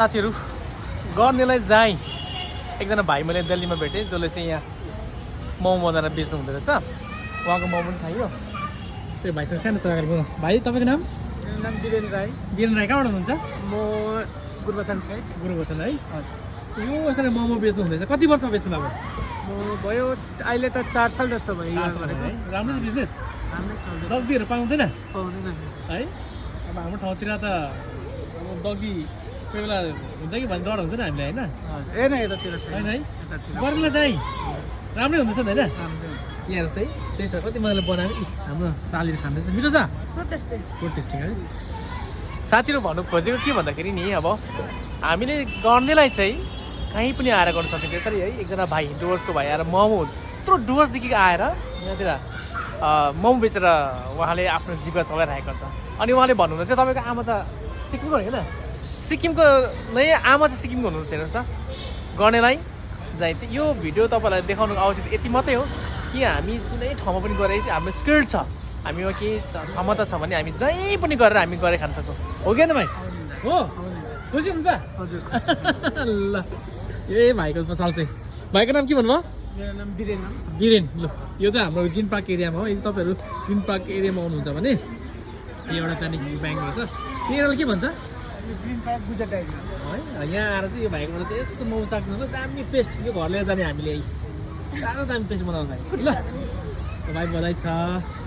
साथीहरू गर्नेलाई जाई एकजना भाइ मैले दिल्लीमा भेटेँ जसले चाहिँ यहाँ मोमो बनाएर बेच्नु हुँदो रहेछ उहाँको मोमो पनि खाइयो त्यो भाइसँग सानो तरकारी बोल्नु भाइ तपाईँको नाम मेरो नाम वीरेन राई राई कहाँबाट हुनुहुन्छ म गुरुबथान साइड गुरुबथान है यो यसरी मोमो बेच्नु हुँदैछ कति वर्ष बेच्नु भएको म भयो अहिले त 4 साल जस्तो भयो यो गरेको राम्रो छ बिजनेस राम्रै चल्दैछ डग्गीहरू पाउँदैन पाउँदैन है अब हाम्रो ठाउँतिर त अब डग्गी कोही बेला हुन्छ कि भन्ने डर हुन्छ नि हामीलाई होइन ए न यतातिर छैन होइन है यतातिर गर्नेलाई चाहिँ राम्रै हुँदैछ नि होइन राम्रै यहाँ जस्तै त्यही छ कति मजाले बनाएर हाम्रो सालीहरू खाँदैछ मिठो छ गुड टेस्टिङ है साथीहरू भन्नु खोजेको के भन्दाखेरि नि अब हामीले गर्नेलाई चाहिँ कहीँ पनि आएर गर्न सकिन्छ यसरी है एकजना भाइ डुवर्सको भाइ आएर मोमो यत्रो डुवर्सदेखि आएर यहाँतिर मोमो बेचेर उहाँले आफ्नो जीविका चलाइरहेको छ अनि उहाँले भन्नुहुँदै थियो तपाईँको आमा त सिक्किमको होइन सिक्किमको नै आमा चाहिँ सिक्किमको हुनुहुन्छ हेर्नुहोस् त गर्नेलाई चाहिँ यो भिडियो तपाईँलाई देखाउनुको आवश्यक यति मात्रै हो कि हामी जुनै ठाउँमा पनि गएर हाम्रो स्किल्ड छ हामीमा केही क्षमता छ भने हामी जहीँ पनि गरेर हामी गरेर खान सक्छौँ हो कि होइन भाइ हो खुसी हुन्छ हजुर ल ए भाइको पसल चाहिँ भाइको नाम के भन्नुभयो मेरो नाम वीरेन हो वीरेन ल यो त हाम्रो ग्रिन पार्क एरियामा हो यदि तपाईँहरू ग्रिन पार्क एरियामा आउनुहुन्छ भने यो एउटा त्यहाँदेखि ब्याङ्क रहेछ त्यो एरियालाई के भन्छ यो ग्रिन पार्क गुजर टाइपमा है यहाँ आएर चाहिँ यो भाइकोबाट चाहिँ यस्तो मोमो चाख्नु दामी पेस्ट यो घर लिएर जाने हामीले साह्रो दामी पेस्ट बनाउँछ ल भाइ बधाई छ